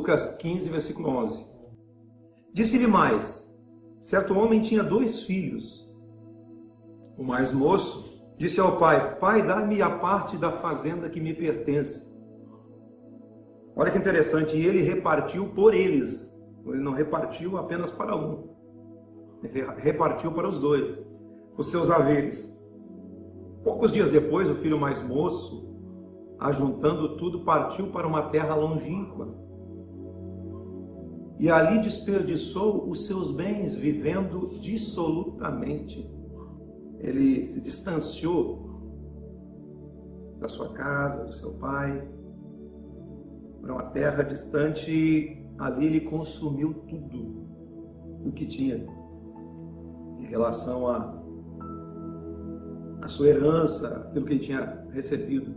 Lucas 15, versículo 11. Disse-lhe mais: certo homem tinha 2 filhos. O mais moço disse ao pai: pai, dá-me a parte da fazenda que me pertence. Olha que interessante, e ele repartiu por eles. Ele não repartiu apenas para um. Ele repartiu para os 2, os seus haveres. Poucos dias depois, o filho mais moço, ajuntando tudo, partiu para uma terra longínqua. E ali desperdiçou os seus bens, vivendo dissolutamente. Ele se distanciou da sua casa, do seu pai, para uma terra distante, e ali ele consumiu tudo o que tinha em relação à sua herança, aquilo que ele tinha recebido.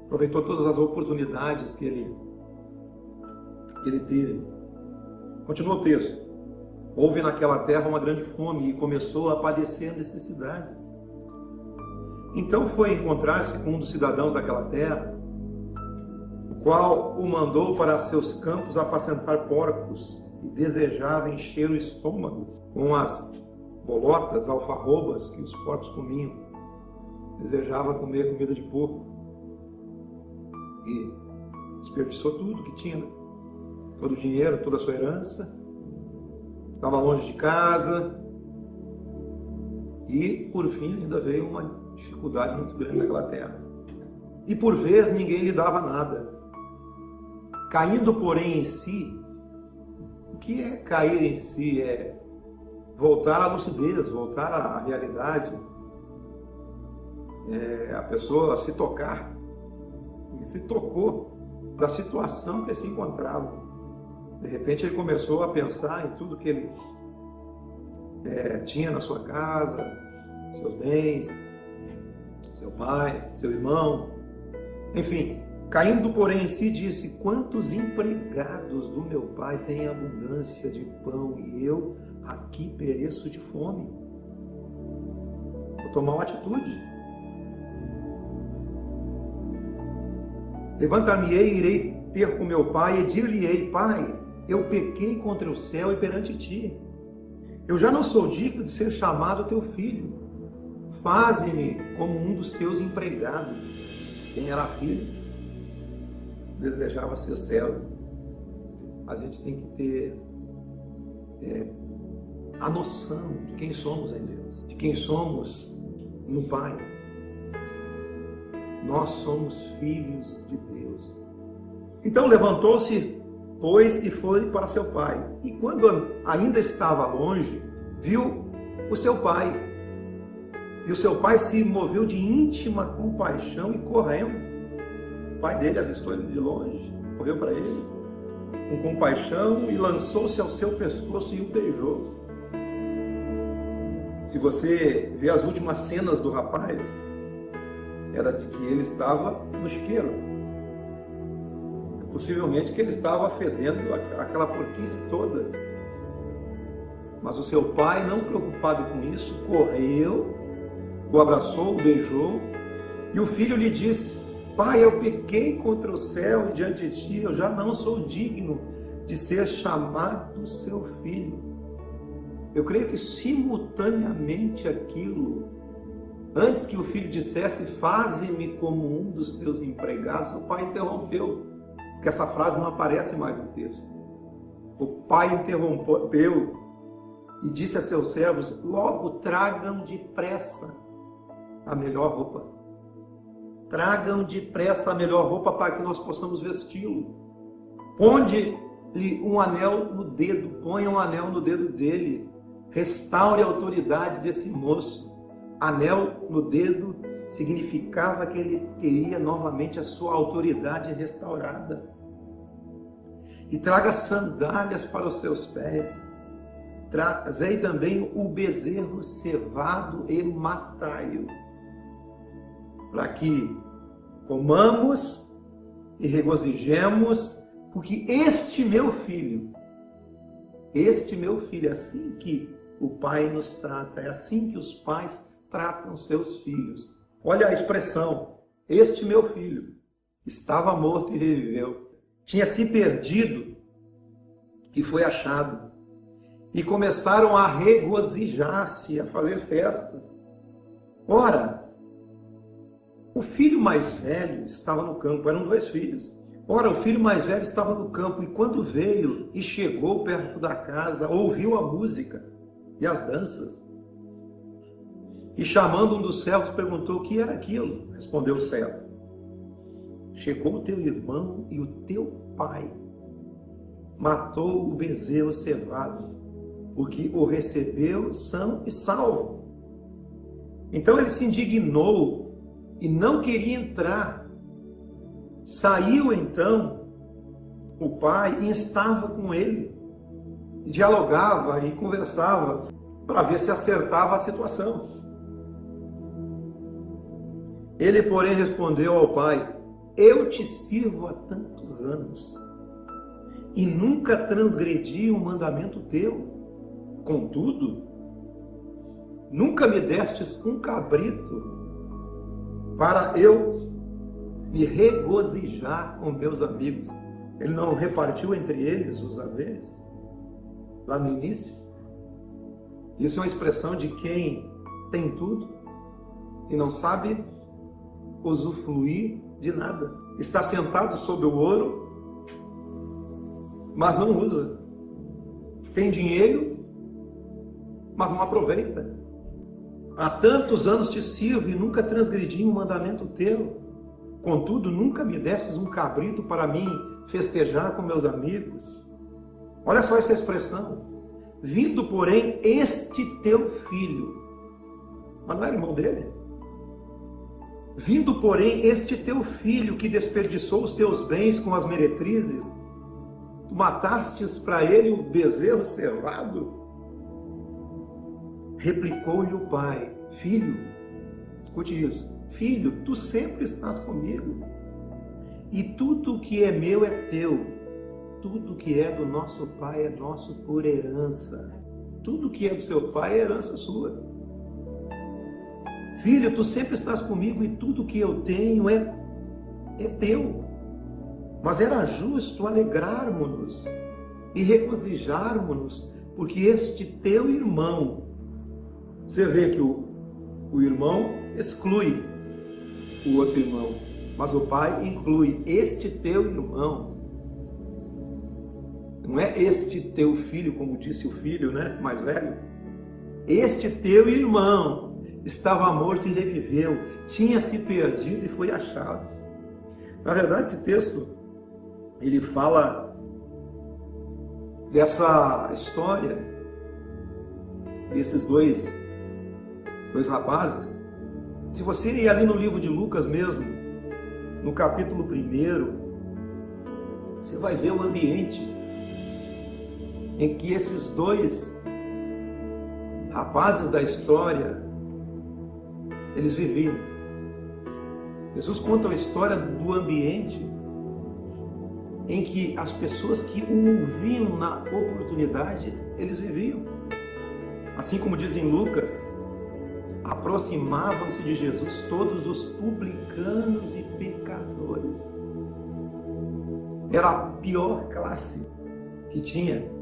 Aproveitou todas as oportunidades que ele teve. Continua o texto. Houve naquela terra uma grande fome e começou a padecer necessidades. Então foi encontrar-se com um dos cidadãos daquela terra, o qual o mandou para seus campos apacentar porcos, e desejava encher o estômago com as bolotas, alfarrobas que os porcos comiam. Desejava comer comida de porco. E desperdiçou tudo que tinha, todo o dinheiro, toda a sua herança. Estava longe de casa. E, por fim, ainda veio uma dificuldade muito grande naquela terra. E, por vez, ninguém lhe dava nada. Caindo, porém, em si. O que é cair em si? É voltar à lucidez, voltar à realidade. É a pessoa se tocar. E se tocou da situação que ele se encontrava. De repente ele começou a pensar em tudo que ele tinha na sua casa, seus bens, seu pai, seu irmão, enfim. Caindo, porém, em si, disse: quantos empregados do meu pai têm abundância de pão e eu aqui pereço de fome? Vou tomar uma atitude. Levantar-me-ei e irei ter com meu pai e dir-lhe-ei: pai, eu pequei contra o céu e perante ti. Eu já não sou digno de ser chamado teu filho. Faze-me como um dos teus empregados. Quem era filho desejava ser servo. A gente tem que ter a noção de quem somos em Deus, de quem somos no Pai. Nós somos filhos de Deus. Então levantou-se, pois, e foi para seu pai. E quando ainda estava longe, viu o seu pai. E o seu pai se moveu de íntima compaixão e correndo. O pai dele avistou ele de longe, correu para ele com compaixão e lançou-se ao seu pescoço e o beijou. Se você vê as últimas cenas do rapaz, era de que ele estava no chiqueiro. Possivelmente que ele estava fedendo aquela porquice toda. Mas o seu pai, não preocupado com isso, correu, o abraçou, o beijou, e o filho lhe disse: pai, eu pequei contra o céu e diante de ti, eu já não sou digno de ser chamado seu filho. Eu creio que simultaneamente aquilo, antes que o filho dissesse: faze-me como um dos teus empregados, o pai interrompeu, porque essa frase não aparece mais no texto. O pai interrompeu e disse a seus servos: logo tragam depressa a melhor roupa. Tragam depressa a melhor roupa para que nós possamos vesti-lo. Ponde-lhe um anel no dedo, ponha um anel no dedo dele. Restaure a autoridade desse moço. Anel no dedo significava que ele teria novamente a sua autoridade restaurada. E traga sandálias para os seus pés. Trazei também o bezerro cevado e matai-o, para que comamos e regozijemos, porque este meu filho, é assim que o pai nos trata, é assim que os pais tratam seus filhos. Olha a expressão: este meu filho estava morto e reviveu. tinha se perdido e foi achado. E começaram a regozijar-se, a fazer festa. Ora, o filho mais velho estava no campo, eram 2 filhos. Ora, o filho mais velho estava no campo, e quando veio e chegou perto da casa, ouviu a música e as danças. E chamando um dos servos, perguntou o que era aquilo. Respondeu o servo: chegou o teu irmão e o teu pai matou o bezerro cevado, porque o recebeu são e salvo. Então ele se indignou e não queria entrar. Saiu então o pai e estava com ele, e dialogava e conversava para ver se acertava a situação. Ele, porém, respondeu ao pai: eu te sirvo há tantos anos e nunca transgredi um mandamento teu. Contudo, nunca me destes um cabrito para eu me regozijar com meus amigos. Ele não repartiu entre eles os haveres lá no início? Isso é uma expressão de quem tem tudo e não sabe usufruir de nada. Está sentado sobre o ouro, mas não usa. Tem dinheiro, mas não aproveita. Há tantos anos te sirvo e nunca transgredi um mandamento teu. Contudo, nunca me destes um cabrito para mim festejar com meus amigos. Olha só essa expressão. Vindo, porém, este teu filho. Mas não era irmão dele? Vindo, porém, este teu filho que desperdiçou os teus bens com as meretrizes, tu matastes para ele o bezerro cevado? Replicou-lhe o pai: filho, escute isso, filho, tu sempre estás comigo, e tudo que é meu é teu, tudo que é do nosso pai é nosso por herança, tudo que é do seu pai é herança sua. Filho, tu sempre estás comigo e tudo que eu tenho é teu. Mas era justo alegrarmos-nos e regozijarmos-nos, porque este teu irmão, você vê que o irmão exclui o outro irmão, mas o pai inclui este teu irmão. Não é este teu filho, como disse o filho, né, mais velho. Este teu irmão estava morto e reviveu, tinha se perdido e foi achado. Na verdade, esse texto, ele fala dessa história, desses dois rapazes. Se você ir ali no livro de Lucas mesmo, no capítulo 1, você vai ver o ambiente em que esses dois rapazes da história eles viviam. Jesus conta a história do ambiente em que as pessoas que o ouviam na oportunidade, eles viviam. Assim como diz em Lucas, aproximavam-se de Jesus todos os publicanos e pecadores. Era a pior classe que tinha.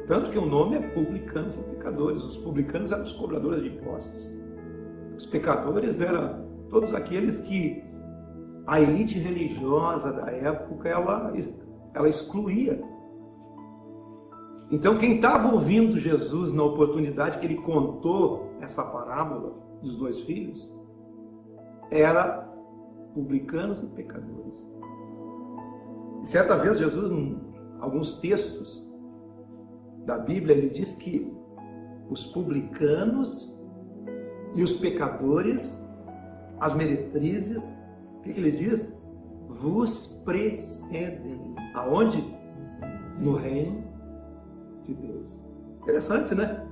Tanto que o nome é publicanos e pecadores. Os publicanos eram os cobradores de impostos. Os pecadores eram todos aqueles que a elite religiosa da época ela excluía. Então quem estava ouvindo Jesus na oportunidade que ele contou essa parábola dos dois filhos, era publicanos e pecadores. E certa vez Jesus, em alguns textos da Bíblia, ele diz que os publicanos e os pecadores, as meretrizes, o que ele diz? Vos precedem. Aonde? No reino de Deus. Interessante, né?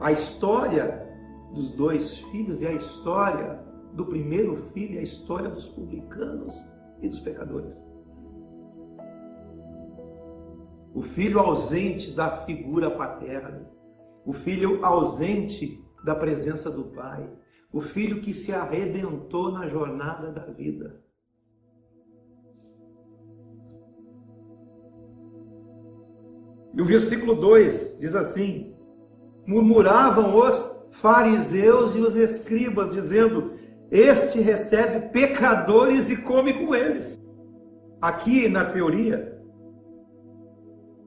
A história dos dois filhos é a história do primeiro filho, é a história dos publicanos e dos pecadores. O filho ausente da figura paterna, o filho ausente da presença do pai, o filho que se arrebentou na jornada da vida. E o versículo 2 diz assim: murmuravam os fariseus e os escribas, dizendo: este recebe pecadores e come com eles. Aqui, na teoria,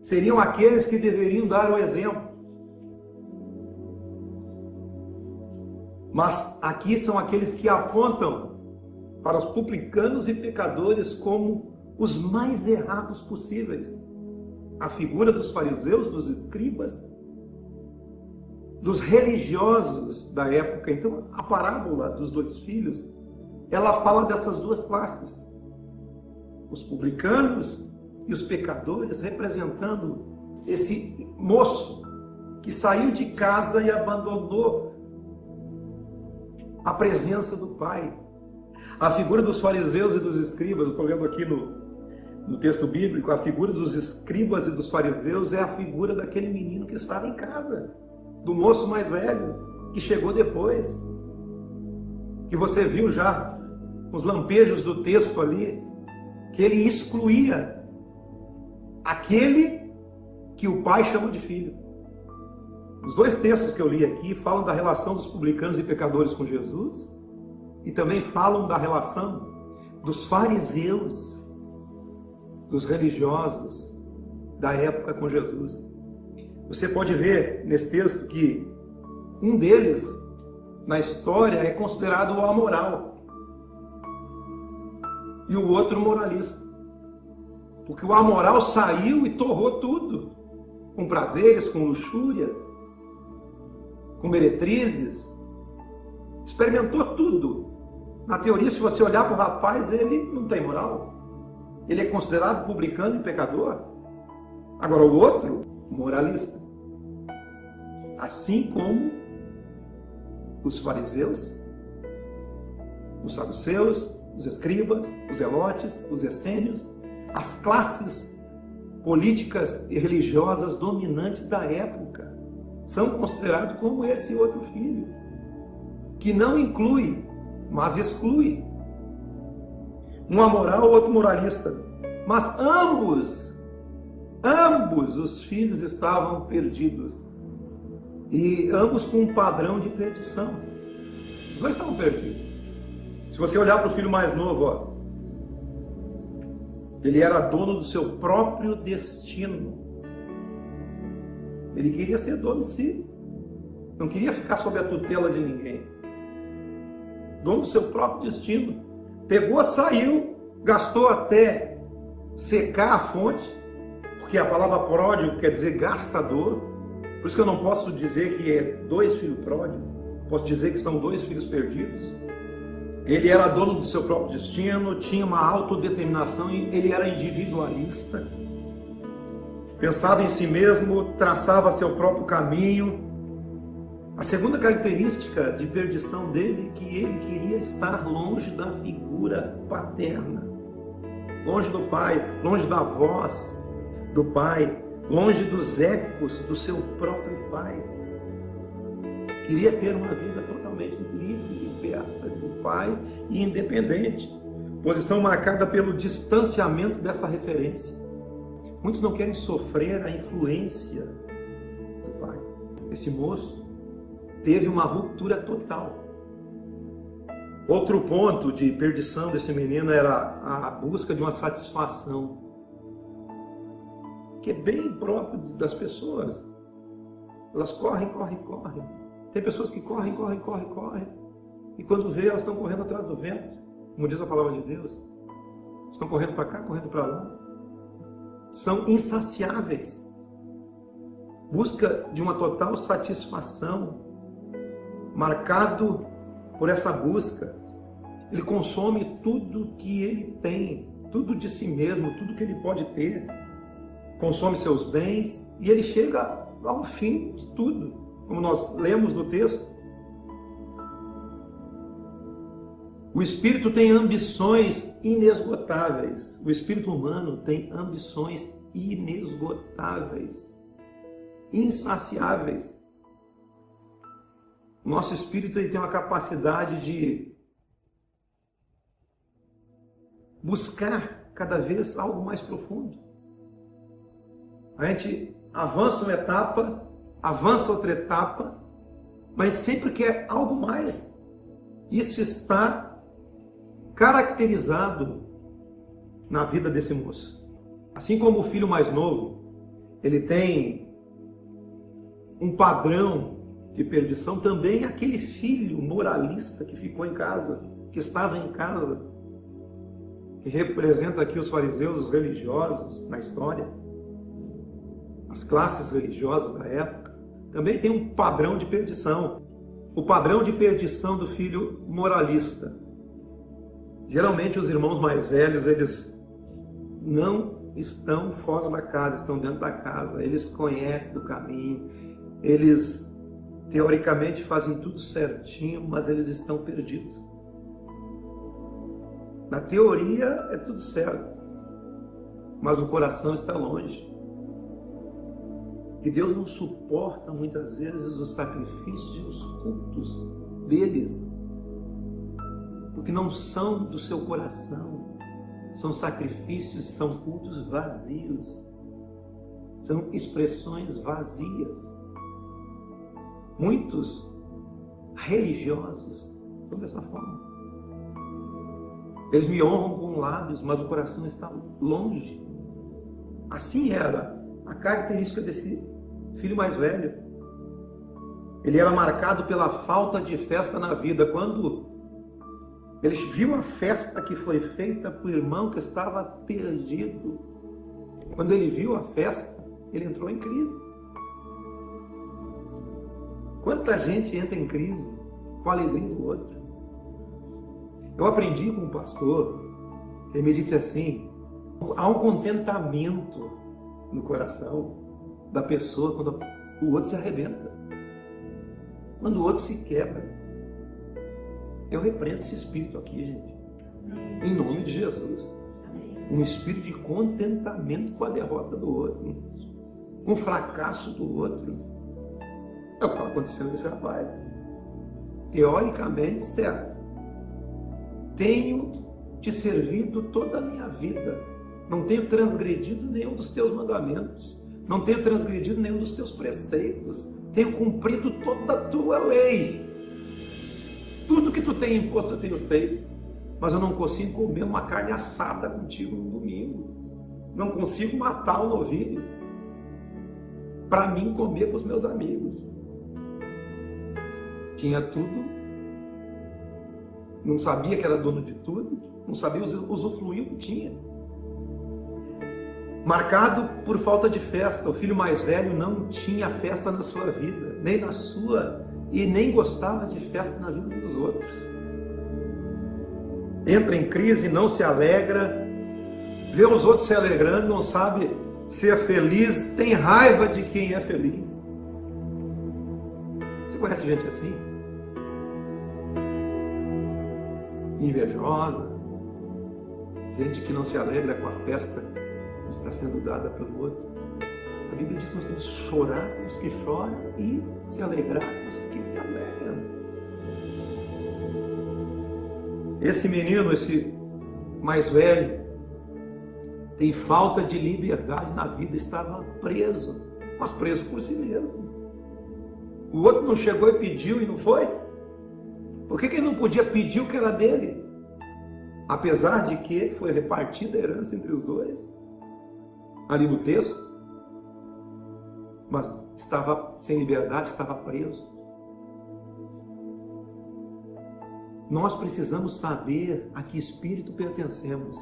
seriam aqueles que deveriam dar o exemplo. Mas aqui são aqueles que apontam para os publicanos e pecadores como os mais errados possíveis. A figura dos fariseus, dos escribas, dos religiosos da época. Então, a parábola dos dois filhos, ela fala dessas duas classes. Os publicanos e os pecadores, representando esse moço que saiu de casa e abandonou a presença do Pai. A figura dos fariseus e dos escribas, eu estou lendo aqui no texto bíblico, a figura dos escribas e dos fariseus é a figura daquele menino que estava em casa, do moço mais velho, que chegou depois, que você viu já os lampejos do texto ali, que ele excluía aquele que o pai chama de filho. Os dois textos que eu li aqui falam da relação dos publicanos e pecadores com Jesus e também falam da relação dos fariseus, dos religiosos da época com Jesus. Você pode ver nesse texto que um deles, na história, é considerado o amoral e o outro moralista. Porque o amoral saiu e torrou tudo, com prazeres, com luxúria, com meretrizes, experimentou tudo. Na teoria, se você olhar para o rapaz, ele não tem moral. Ele é considerado publicano e pecador. Agora o outro, moralista. Assim como os fariseus, os saduceus, os escribas, os zelotes, os essênios, as classes políticas e religiosas dominantes da época são considerados como esse outro filho, que não inclui, mas exclui. Um amoral, outro moralista. Mas ambos os filhos estavam perdidos. E ambos com um padrão de perdição. Os dois estavam perdidos. Se você olhar para o filho mais novo, ó, ele era dono do seu próprio destino. Ele queria ser dono de si. Não queria ficar sob a tutela de ninguém. Dono do seu próprio destino. Pegou, saiu, gastou até secar a fonte, porque a palavra pródigo quer dizer gastador. Por isso que eu não posso dizer que é dois filhos pródigos, posso dizer que são dois filhos perdidos. Ele era dono do seu próprio destino, tinha uma autodeterminação, ele era individualista, pensava em si mesmo, traçava seu próprio caminho. A segunda característica de perdição dele é que ele queria estar longe da figura paterna, longe do pai, longe da voz do pai, longe dos ecos do seu próprio pai. Queria ter uma vida totalmente livre, liberta do pai e independente. Posição marcada pelo distanciamento dessa referência. Muitos não querem sofrer a influência do pai. Esse moço teve uma ruptura total. Outro ponto de perdição desse menino era a busca de uma satisfação, que é bem próprio das pessoas. Elas correm. Tem pessoas que correm, e quando vê, elas estão correndo atrás do vento, como diz a palavra de Deus. Estão correndo para cá, correndo para lá. São insaciáveis. Busca de uma total satisfação, marcado por essa busca. Ele consome tudo que ele tem, tudo de si mesmo, tudo que ele pode ter. Consome seus bens e ele chega ao fim de tudo, como nós lemos no texto. O espírito tem ambições inesgotáveis. O espírito humano tem ambições inesgotáveis, insaciáveis. O nosso espírito tem uma capacidade de buscar cada vez algo mais profundo. A gente avança uma etapa, avança outra etapa, mas a gente sempre quer algo mais. Isso está caracterizado na vida desse moço. Assim como o filho mais novo, ele tem um padrão de perdição, também aquele filho moralista que ficou em casa, que estava em casa, que representa aqui os fariseus, os religiosos na história, as classes religiosas da época, também tem um padrão de perdição. O padrão de perdição do filho moralista. Geralmente os irmãos mais velhos, eles não estão fora da casa, estão dentro da casa. Eles conhecem o caminho, eles teoricamente fazem tudo certinho, mas eles estão perdidos. Na teoria é tudo certo, mas o coração está longe. E Deus não suporta muitas vezes os sacrifícios e os cultos deles, porque não são do seu coração, são sacrifícios, são cultos vazios, são expressões vazias. Muitos religiosos são dessa forma. Eles me honram com lábios, mas o coração está longe. Assim era a característica desse filho mais velho. Ele era marcado pela falta de festa na vida. Quando ele viu a festa que foi feita para o irmão que estava perdido, quando ele viu a festa, ele entrou em crise. Quanta gente entra em crise com a alegria do outro. Eu aprendi com um pastor, ele me disse assim, há um contentamento no coração da pessoa quando o outro se arrebenta, quando o outro se quebra. Eu repreendo esse espírito aqui, gente, em nome de Jesus. Um espírito de contentamento com a derrota do outro, com o fracasso do outro. É o que está acontecendo com esse rapaz. Teoricamente, certo. Tenho te servido toda a minha vida. Não tenho transgredido nenhum dos teus mandamentos. Não tenho transgredido nenhum dos teus preceitos. Tenho cumprido toda a tua lei. Tudo que tu tem imposto eu tenho feito. Mas eu não consigo comer uma carne assada contigo no domingo. Não consigo matar um novilho para mim comer com os meus amigos. Tinha tudo, não sabia que era dono de tudo, não sabia usufruir o que tinha. Marcado por falta de festa. O filho mais velho não tinha festa na sua vida, nem na sua, e nem gostava de festa na vida dos outros. Entra em crise, não se alegra, vê os outros se alegrando, não sabe ser feliz, tem raiva de quem é feliz. Você conhece gente assim? Invejosa, gente que não se alegra com a festa que está sendo dada pelo outro. A Bíblia diz que nós temos que chorar com os que choram e se alegrar com os que se alegram. Esse menino, esse mais velho, tem falta de liberdade na vida, estava preso, mas preso por si mesmo. O outro não chegou e pediu e não foi? Por que ele não podia pedir o que era dele? Apesar de que foi repartida a herança entre os dois, ali no texto, mas estava sem liberdade, estava preso. Nós precisamos saber a que espírito pertencemos.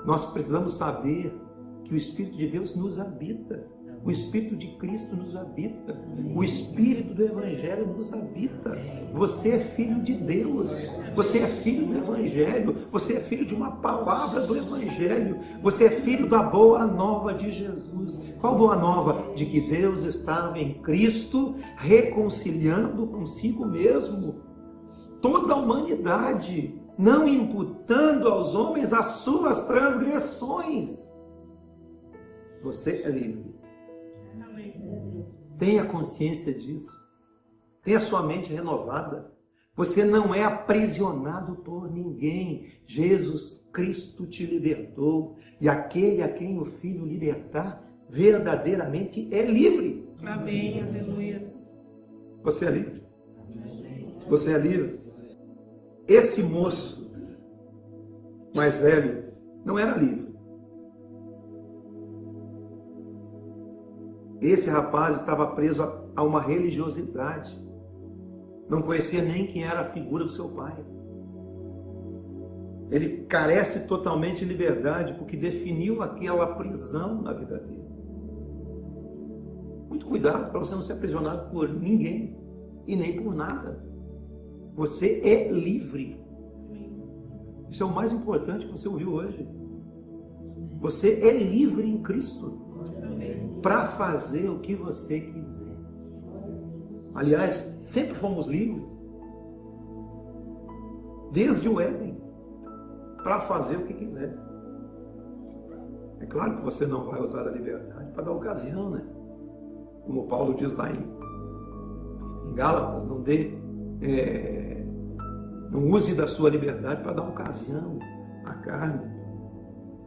Nós precisamos saber que o Espírito de Deus nos habita. O Espírito de Cristo nos habita. O Espírito do Evangelho nos habita. Você é filho de Deus. Você é filho do Evangelho. Você é filho de uma palavra do Evangelho. Você é filho da boa nova de Jesus. Qual boa nova? De que Deus estava em Cristo reconciliando consigo mesmo toda a humanidade, não imputando aos homens as suas transgressões. Você é livre. Tenha consciência disso. Tenha sua mente renovada. Você não é aprisionado por ninguém. Jesus Cristo te libertou. E aquele a quem o Filho libertar, verdadeiramente é livre. Amém, aleluia. Você é livre. Você é livre. Esse moço mais velho não era livre. Esse rapaz estava preso a uma religiosidade. Não conhecia nem quem era a figura do seu pai. Ele carece totalmente de liberdade porque definiu aquela prisão na vida dele. Muito cuidado para você não ser aprisionado por ninguém e nem por nada. Você é livre. Isso é o mais importante que você ouviu hoje. Você é livre em Cristo para fazer o que você quiser. Aliás, sempre fomos livres, desde o Éden, para fazer o que quiser. É claro que você não vai usar a liberdade para dar ocasião, né? Como Paulo diz lá em Gálatas, não use da sua liberdade para dar ocasião à carne,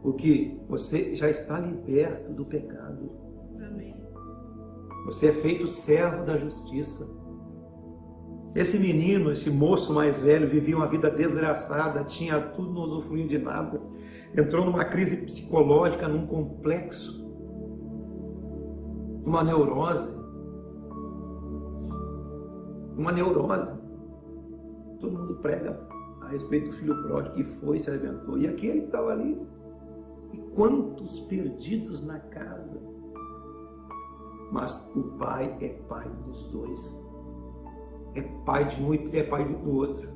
porque você já está liberto do pecado. Amém. Você é feito servo da justiça. Esse menino, esse moço mais velho, vivia uma vida desgraçada, tinha tudo, não usufruindo de nada. Entrou numa crise psicológica, num complexo, numa neurose. Uma neurose. Todo mundo prega a respeito do filho pródigo que foi, se arrebentou. E aquele que estava ali. E quantos perdidos na casa. Mas o pai é pai dos dois. É pai de um e é pai do outro.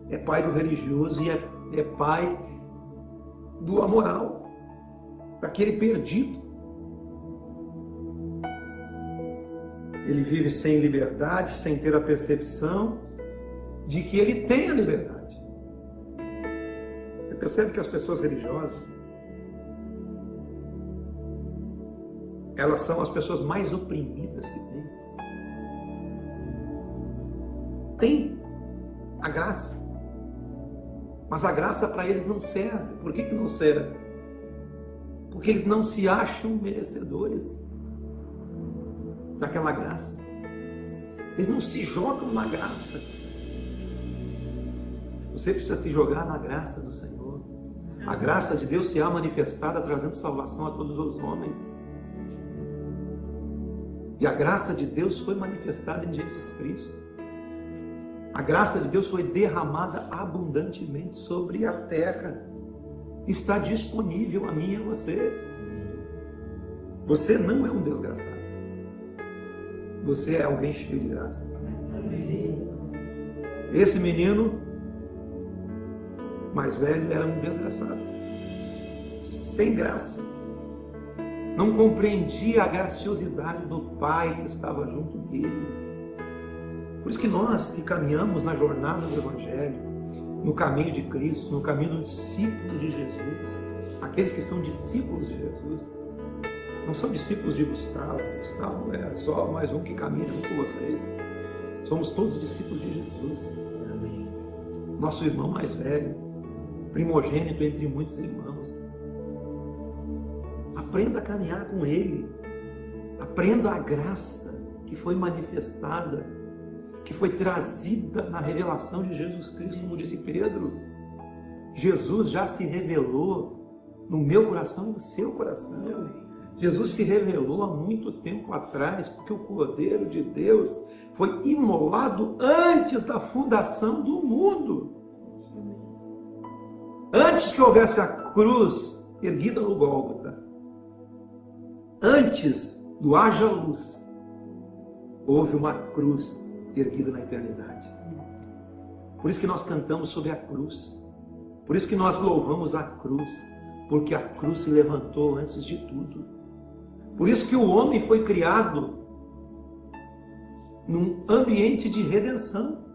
É pai do religioso e é pai do amoral. Daquele perdido. Ele vive sem liberdade, sem ter a percepção de que ele tem a liberdade. Você percebe que as pessoas religiosas, elas são as pessoas mais oprimidas que tem. Tem a graça, mas a graça para eles não serve. Por que não serve? Porque eles não se acham merecedores daquela graça. Eles não se jogam na graça. Você precisa se jogar na graça do Senhor. A graça de Deus se há manifestada, trazendo salvação a todos os homens. E a graça de Deus foi manifestada em Jesus Cristo. A graça de Deus foi derramada abundantemente sobre a terra. Está disponível a mim e a você. Você não é um desgraçado. Você é alguém cheio de graça. Esse menino mais velho era um desgraçado, sem graça. Não compreendia a graciosidade do pai que estava junto dele. Por isso que nós que caminhamos na jornada do Evangelho, no caminho de Cristo, no caminho do discípulo de Jesus, aqueles que são discípulos de Jesus, não são discípulos de Gustavo. Gustavo é só mais um que caminha junto com vocês. Somos todos discípulos de Jesus. Nosso irmão mais velho, primogênito entre muitos irmãos. Aprenda a caminhar com Ele. Aprenda a graça que foi manifestada, que foi trazida na revelação de Jesus Cristo, como disse Pedro. Jesus já se revelou no meu coração e no seu coração. Jesus se revelou há muito tempo atrás, porque o Cordeiro de Deus foi imolado antes da fundação do mundo. Antes que houvesse a cruz erguida no Gólgota, antes do haja luz, houve uma cruz erguida na eternidade. Por isso que nós cantamos sobre a cruz. Por isso que nós louvamos a cruz, porque a cruz se levantou antes de tudo. Por isso que o homem foi criado num ambiente de redenção.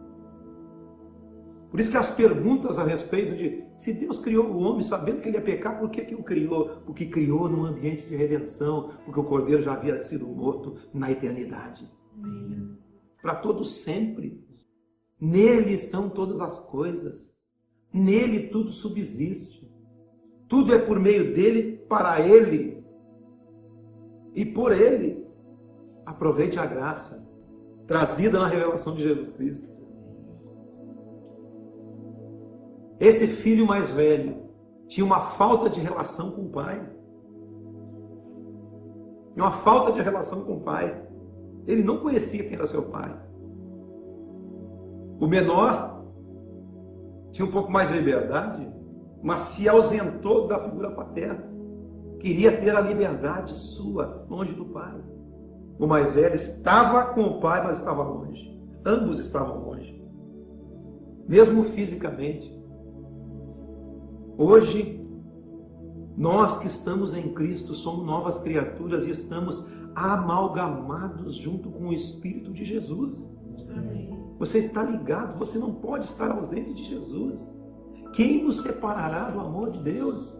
Por isso que as perguntas a respeito de se Deus criou o homem sabendo que ele ia pecar, por que o criou? Porque criou num ambiente de redenção, porque o Cordeiro já havia sido morto na eternidade. Para todos sempre. Nele estão todas as coisas. Nele tudo subsiste. Tudo é por meio dele, para ele. E por ele, aproveite a graça trazida na revelação de Jesus Cristo. Esse filho mais velho tinha uma falta de relação com o pai. Uma falta de relação com o pai. Ele não conhecia quem era seu pai. O menor tinha um pouco mais de liberdade, mas se ausentou da figura paterna. Queria ter a liberdade sua, longe do pai. O mais velho estava com o pai, mas estava longe. Ambos estavam longe. Mesmo fisicamente. Hoje, nós que estamos em Cristo somos novas criaturas e estamos amalgamados junto com o Espírito de Jesus. Amém. Você está ligado, você não pode estar ausente de Jesus. Quem nos separará do amor de Deus?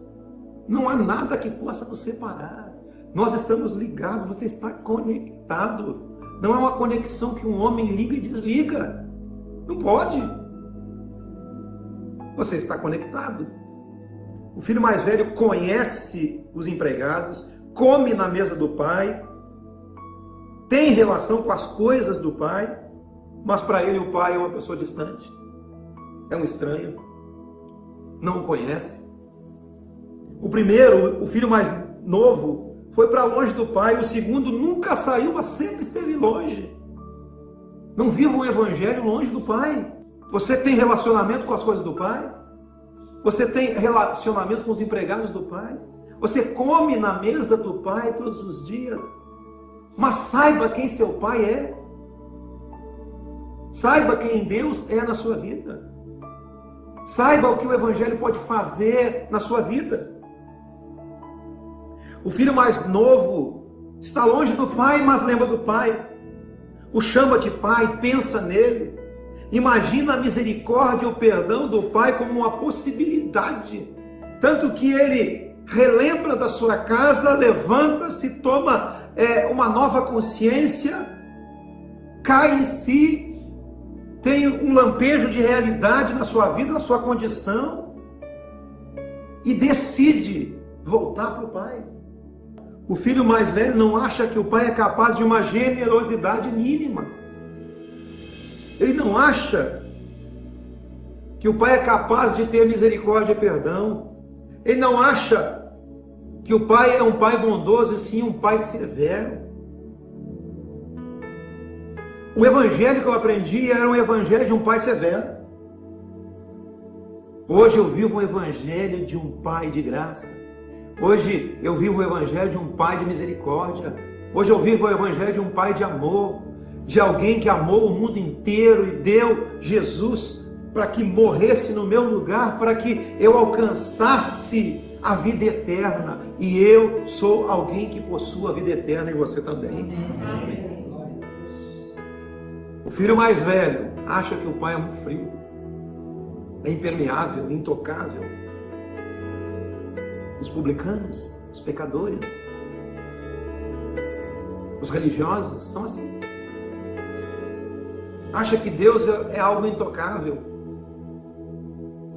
Não há nada que possa nos separar. Nós estamos ligados, você está conectado. Não é uma conexão que um homem liga e desliga. Não pode. Você está conectado. O filho mais velho conhece os empregados, come na mesa do pai, tem relação com as coisas do pai, mas para ele o pai é uma pessoa distante, é um estranho, não o conhece. O primeiro, o filho mais novo, foi para longe do pai, o segundo nunca saiu, mas sempre esteve longe. Não viva o evangelho longe do pai. Você tem relacionamento com as coisas do pai? Você tem relacionamento com os empregados do pai? Você come na mesa do pai todos os dias? Mas saiba quem seu pai é. Saiba quem Deus é na sua vida. Saiba o que o evangelho pode fazer na sua vida. O filho mais novo está longe do pai, mas lembra do pai. O chama de pai, pensa nele. Imagina a misericórdia e o perdão do pai como uma possibilidade. Tanto que ele relembra da sua casa, levanta-se, toma uma nova consciência, cai em si, tem um lampejo de realidade na sua vida, na sua condição, e decide voltar para o pai. O filho mais velho não acha que o pai é capaz de uma generosidade mínima. Ele não acha que o pai é capaz de ter misericórdia e perdão. Ele não acha que o pai é um pai bondoso e sim um pai severo. O evangelho que eu aprendi era um evangelho de um pai severo. Hoje eu vivo um evangelho de um pai de graça. Hoje eu vivo o evangelho de um pai de misericórdia. Hoje eu vivo o evangelho de um pai de amor, de alguém que amou o mundo inteiro e deu Jesus para que morresse no meu lugar, para que eu alcançasse a vida eterna. E eu sou alguém que possua a vida eterna, e você também. Amém. O filho mais velho acha que o pai é muito frio, é impermeável, intocável. Os publicanos, os pecadores, os religiosos são assim. Acha que Deus é algo intocável,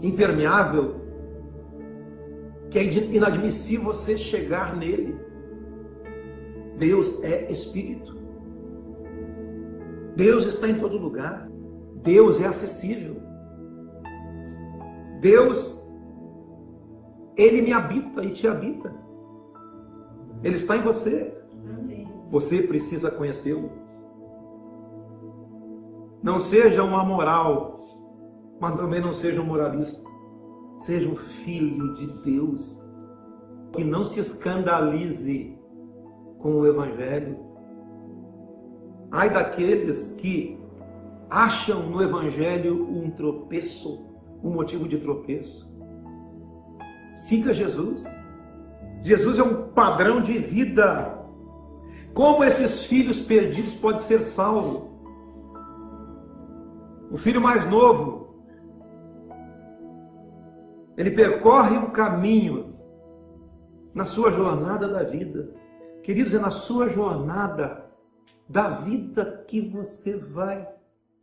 impermeável, que é inadmissível você chegar nele. Deus é Espírito. Deus está em todo lugar. Deus é acessível. Deus, Ele me habita e te habita. Ele está em você. Amém. Você precisa conhecê-lo. Não seja um amoral, mas também não seja um moralista. Seja um filho de Deus. E não se escandalize com o evangelho. Ai daqueles que acham no evangelho um tropeço, um motivo de tropeço. Siga Jesus. Jesus é um padrão de vida. Como esses filhos perdidos podem ser salvos? O filho mais novo, ele percorre um caminho na sua jornada da vida. Queridos, é na sua jornada da vida que você vai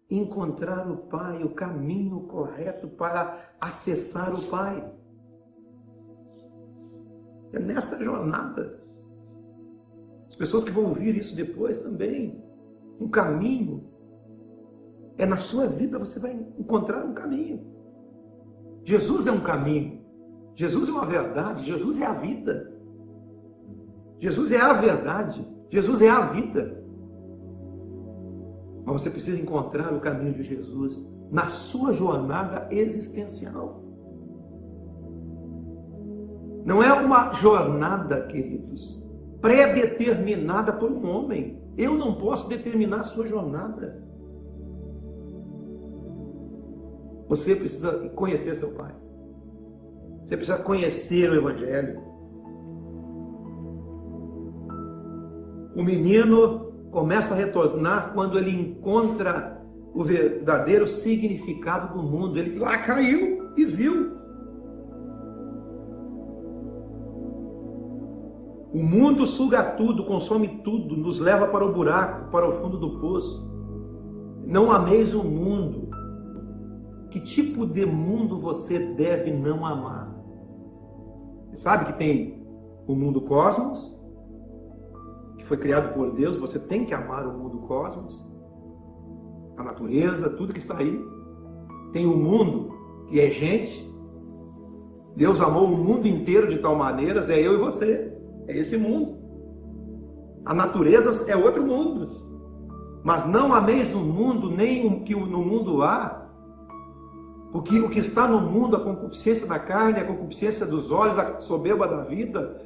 encontrar o Pai, o caminho correto para acessar o Pai. É nessa jornada. As pessoas que vão ouvir isso depois também. Um caminho. É na sua vida você vai encontrar um caminho. Jesus é um caminho. Jesus é uma verdade. Jesus é a vida. Jesus é a verdade. Jesus é a vida. Mas você precisa encontrar o caminho de Jesus na sua jornada existencial. Não é uma jornada, queridos, pré-determinada por um homem. Eu não posso determinar a sua jornada. Você precisa conhecer seu Pai. Você precisa conhecer o Evangelho. O menino começa a retornar quando ele encontra o verdadeiro significado do mundo. Ele lá caiu e viu. O mundo suga tudo, consome tudo, nos leva para o buraco, para o fundo do poço. Não ameis o mundo. Que tipo de mundo você deve não amar? Você sabe que tem o mundo cosmos, que foi criado por Deus. Você tem que amar o mundo cosmos, a natureza, tudo que está aí. Tem o mundo que é gente. Deus amou o mundo inteiro de tal maneira, é eu e você. É esse mundo. A natureza é outro mundo. Mas não ameis o mundo, nem o que no mundo há. Porque o que está no mundo, a concupiscência da carne, a concupiscência dos olhos, a soberba da vida,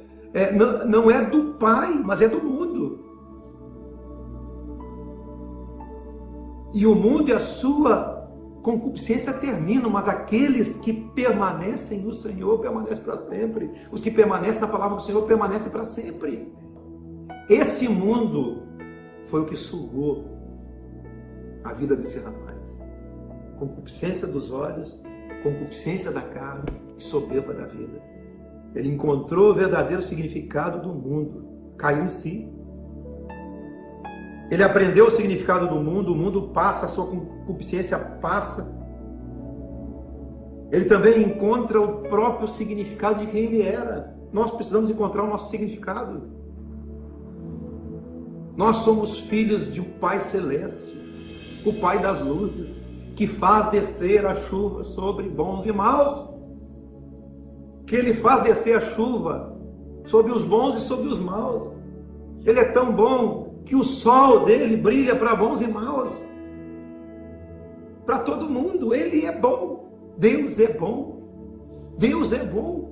não é do Pai, mas é do mundo. E o mundo e a sua concupiscência terminam, mas aqueles que permanecem no Senhor permanecem para sempre. Os que permanecem na palavra do Senhor permanecem para sempre. Esse mundo foi o que sugou a vida desse rapaz. Concupiscência dos olhos, concupiscência da carne e soberba da vida. Ele encontrou o verdadeiro significado do mundo, caiu em si. Ele aprendeu o significado do mundo, o mundo passa, a sua concupiscência passa. Ele também encontra o próprio significado de quem ele era. Nós precisamos encontrar o nosso significado. Nós somos filhos de um Pai Celeste, o Pai das luzes, que faz descer a chuva sobre bons e maus. Que Ele faz descer a chuva sobre os bons e sobre os maus. Ele é tão bom que o sol dele brilha para bons e maus. Para todo mundo, Ele é bom. Deus é bom. Deus é bom.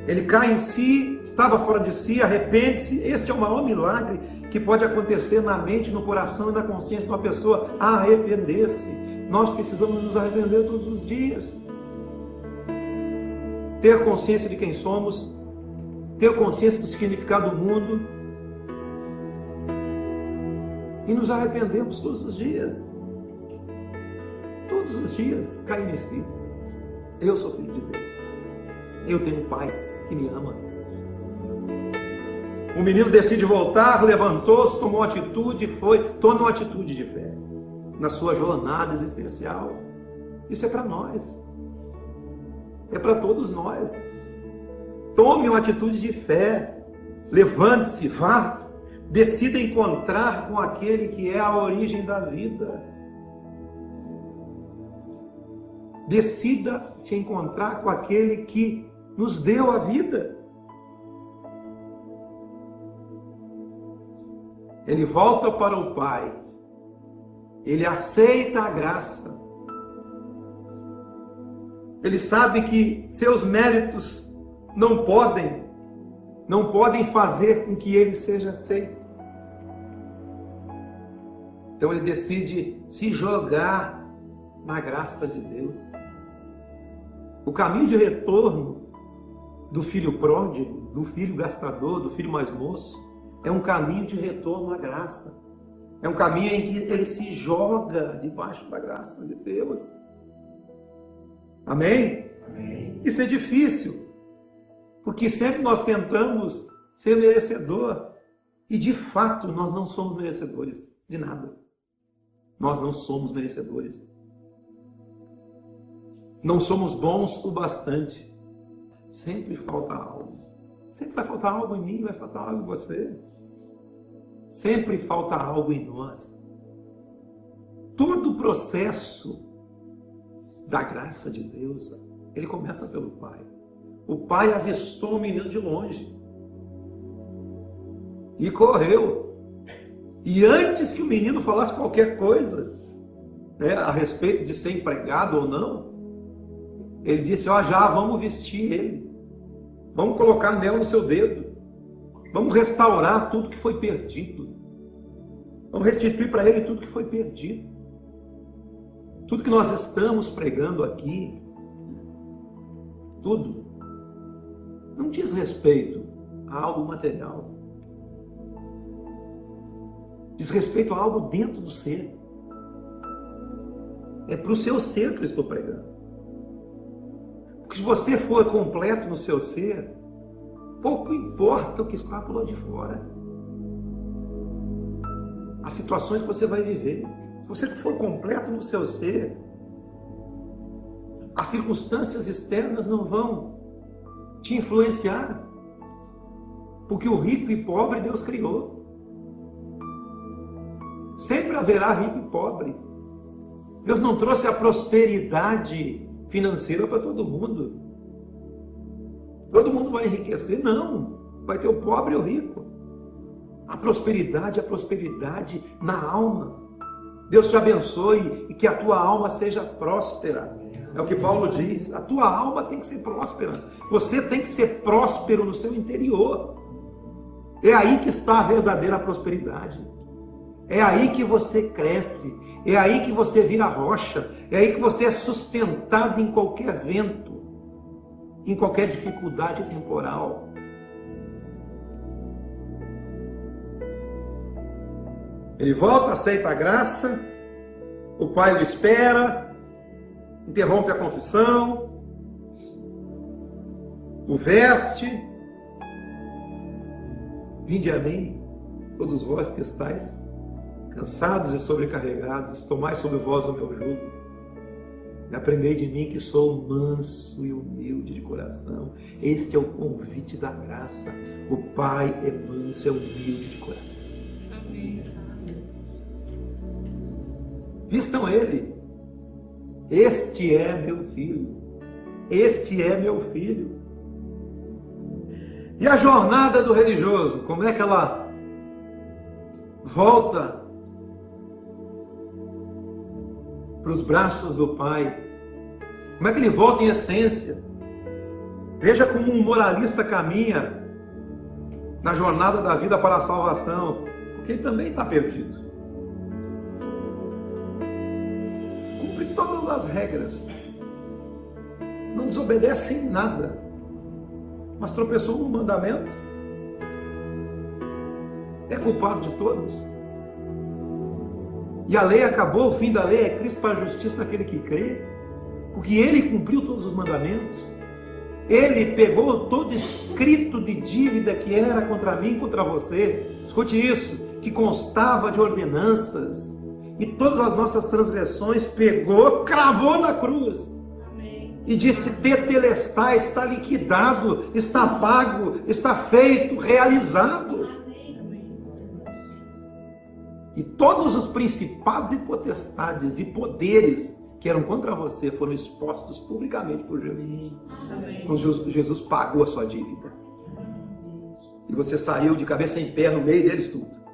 Ele cai em si, estava fora de si, arrepende-se. Este é o maior milagre que pode acontecer na mente, no coração e na consciência de uma pessoa, arrepender-se. Nós precisamos nos arrepender todos os dias. Ter consciência de quem somos, ter consciência do significado do mundo e nos arrependemos todos os dias. Todos os dias, caindo em si. Eu sou filho de Deus. Eu tenho um Pai que me ama. O menino decide voltar, levantou-se, tomou atitude, tome uma atitude de fé na sua jornada existencial. Isso é para nós. É para todos nós. Tome uma atitude de fé. Levante-se, vá. Decida encontrar com aquele que é a origem da vida. Decida se encontrar com aquele que nos deu a vida. Ele volta para o Pai. Ele aceita a graça. Ele sabe que seus méritos não podem fazer com que ele seja aceito. Então ele decide se jogar na graça de Deus. O caminho de retorno do filho pródigo, do filho gastador, do filho mais moço, é um caminho de retorno à graça. É um caminho em que ele se joga debaixo da graça de Deus. Amém? Amém. Isso é difícil, porque sempre nós tentamos ser merecedor e de fato nós não somos merecedores de nada. Nós não somos merecedores. Não somos bons o bastante. Sempre falta algo. Sempre vai faltar algo em mim, vai faltar algo em você. Sempre falta algo em nós. Todo o processo da graça de Deus, ele começa pelo Pai. O Pai avistou o menino de longe e correu. E antes que o menino falasse qualquer coisa, né, a respeito de ser empregado ou não, ele disse: ó, já vamos vestir ele, vamos colocar anel no seu dedo, vamos restaurar tudo que foi perdido, vamos restituir para ele tudo que foi perdido. Tudo que nós estamos pregando aqui, tudo, não diz respeito a algo material. Diz respeito a algo dentro do ser. É para o seu ser que eu estou pregando. Porque se você for completo no seu ser, pouco importa o que está por lá de fora. As situações que você vai viver. Se você for completo no seu ser, as circunstâncias externas não vão te influenciar. Porque o rico e pobre Deus criou. Sempre haverá rico e pobre. Deus não trouxe a prosperidade financeira para todo mundo. Todo mundo vai enriquecer, não. Vai ter o pobre e o rico. A prosperidade é a prosperidade na alma. Deus te abençoe e que a tua alma seja próspera. É o que Paulo diz. A tua alma tem que ser próspera. Você tem que ser próspero no seu interior. É aí que está a verdadeira prosperidade. É aí que você cresce. É aí que você vira rocha. É aí que você é sustentado em qualquer vento, em qualquer dificuldade temporal. Ele volta, aceita a graça, o pai o espera, interrompe a confissão, o veste. Vinde a mim, todos vós que estáis cansados e sobrecarregados, tomai sobre vós o meu jugo e aprendei de mim que sou manso e humilde de coração. Este é o convite da graça. O Pai é manso, é humilde de coração. Vistam ele. Este é meu filho. Este é meu filho. E a jornada do religioso, como é que ela volta para os braços do Pai? Como é que ele volta em essência? Veja como um moralista caminha na jornada da vida para a salvação, porque ele também está perdido. Cumpre todas as regras, não desobedece em nada, mas tropeçou no mandamento, é culpado de todos. E a lei acabou, o fim da lei é Cristo para a justiça daquele que crê, porque ele cumpriu todos os mandamentos. Ele pegou todo escrito de dívida que era contra mim e contra você. Escute isso, que constava de ordenanças e todas as nossas transgressões, pegou, cravou na cruz. Amém. E disse: tetelestai, está liquidado, está pago, está feito, realizado. E todos os principados e potestades e poderes que eram contra você foram expostos publicamente por Jesus. Então Jesus pagou a sua dívida. E você saiu de cabeça em pé no meio deles tudo.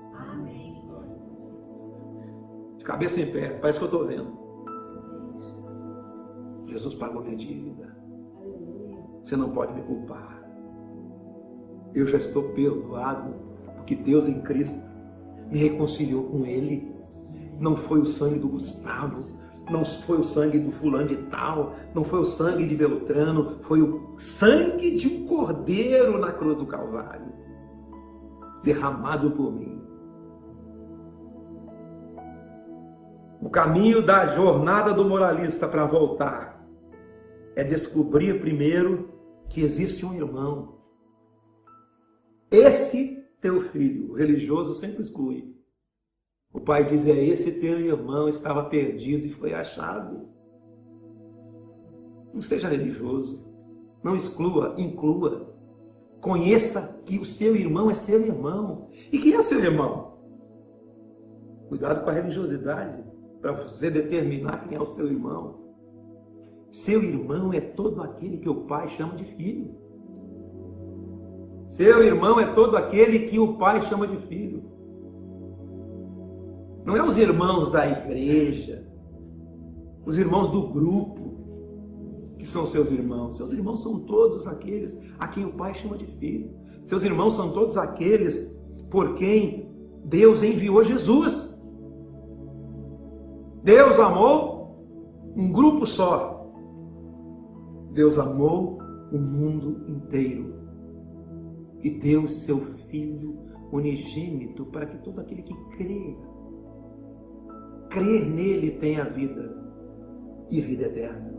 De cabeça em pé, parece que eu estou vendo. Jesus pagou minha dívida. Você não pode me culpar. Eu já estou perdoado, porque Deus em Cristo me reconciliou com Ele. Não foi o sangue do Gustavo, não foi o sangue do fulano de tal, não foi o sangue de Beltrano, foi o sangue de um cordeiro na cruz do Calvário, derramado por mim. O caminho da jornada do moralista para voltar é descobrir primeiro que existe um irmão. Esse teu filho, o religioso sempre exclui. O pai diz: é esse teu irmão, estava perdido e foi achado. Não seja religioso. Não exclua, inclua. Conheça que o seu irmão é seu irmão. E quem é seu irmão? Cuidado com a religiosidade para você determinar quem é o seu irmão. Seu irmão é todo aquele que o pai chama de filho. Seu irmão é todo aquele que o pai chama de filho. Não é os irmãos da igreja, os irmãos do grupo que são seus irmãos. Seus irmãos são todos aqueles a quem o pai chama de filho. Seus irmãos são todos aqueles por quem Deus enviou Jesus. Deus amou um grupo só. Deus amou o mundo inteiro e deu seu Filho unigênito para que todo aquele que crer nele tenha vida e vida eterna.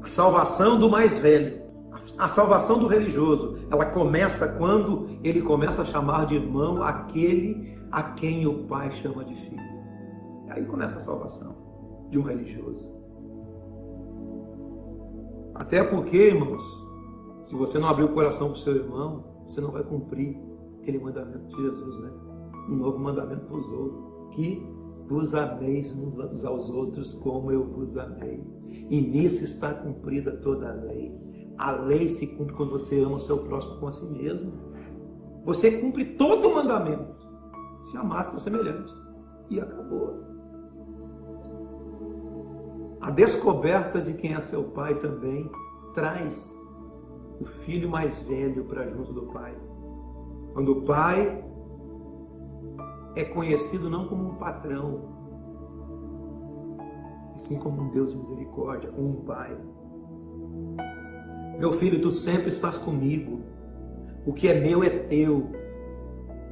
A salvação do mais velho, a salvação do religioso, ela começa quando ele começa a chamar de irmão aquele a quem o Pai chama de filho. Aí começa a salvação de um religioso. Até porque, irmãos, se você não abrir o coração para o seu irmão, você não vai cumprir aquele mandamento de Jesus, né? Um novo mandamento vos dou, que vos ameis uns aos outros como eu vos amei. E nisso está cumprida toda a lei. A lei se cumpre quando você ama o seu próximo com a si mesmo. Você cumpre todo o mandamento. Se amar seu semelhante. E acabou. A descoberta de quem é seu pai também traz o filho mais velho para junto do pai. Quando o pai é conhecido não como um patrão, e sim como um Deus de misericórdia, como um pai. Meu filho, tu sempre estás comigo. O que é meu é teu.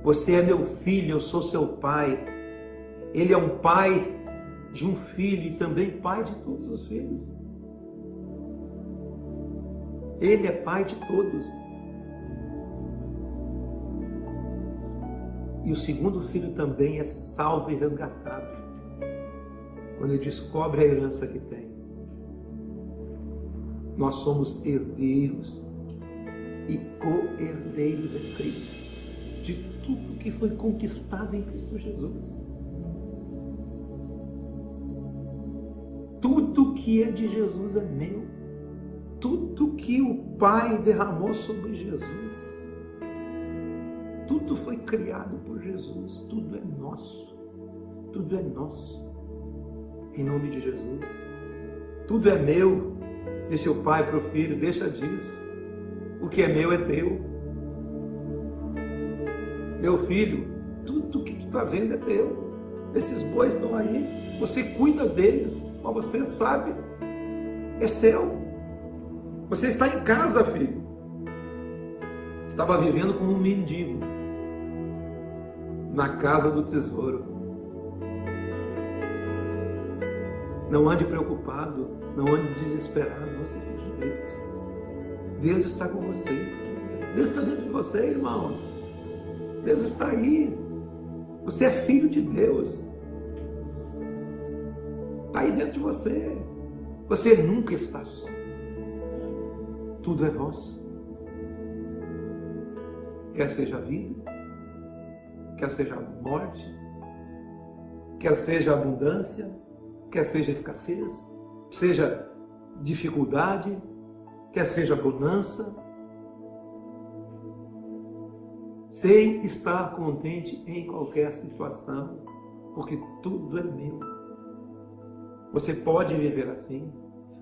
Você é meu filho, eu sou seu pai. Ele é um pai de um filho e também pai de todos os filhos. Ele é pai de todos. E o segundo filho também é salvo e resgatado quando ele descobre a herança que tem. Nós somos herdeiros e co-herdeiros em Cristo de tudo que foi conquistado em Cristo Jesus. Tudo que é de Jesus é meu. Tudo que o Pai derramou sobre Jesus. Tudo foi criado por Jesus. Tudo é nosso. Tudo é nosso. Em nome de Jesus. Tudo é meu. Disse o pai para o filho, deixa disso. O que é meu é teu. Meu filho, tudo que tu está vendo é teu. Esses bois estão aí. Você cuida deles. Mas você sabe, é seu. Você está em casa, filho. Estava vivendo como um mendigo na casa do tesouro. Não ande preocupado, não ande desesperado, você é filho de Deus. Deus está com você. Deus está dentro de você, irmãos. Deus está aí. Você é filho de Deus. Está aí dentro de você. Você nunca está só. Tudo é vosso. Quer seja vida, quer seja morte, quer seja abundância, quer seja escassez, seja dificuldade, quer seja bonança. Sei estar contente em qualquer situação, porque tudo é meu. Você pode viver assim.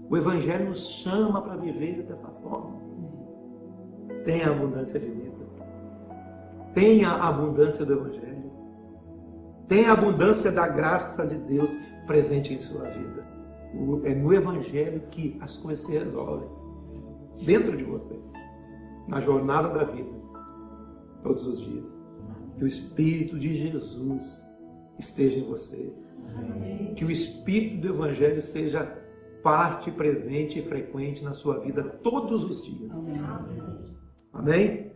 O Evangelho nos chama para viver dessa forma. Tenha a abundância de vida. Tenha a abundância do Evangelho. Tenha a abundância da graça de Deus presente em sua vida. É no Evangelho que as coisas se resolvem. Dentro de você. Na jornada da vida. Todos os dias. Que o Espírito de Jesus esteja em você. Amém. Que o Espírito do Evangelho seja parte presente e frequente na sua vida todos os dias. Amém? Amém?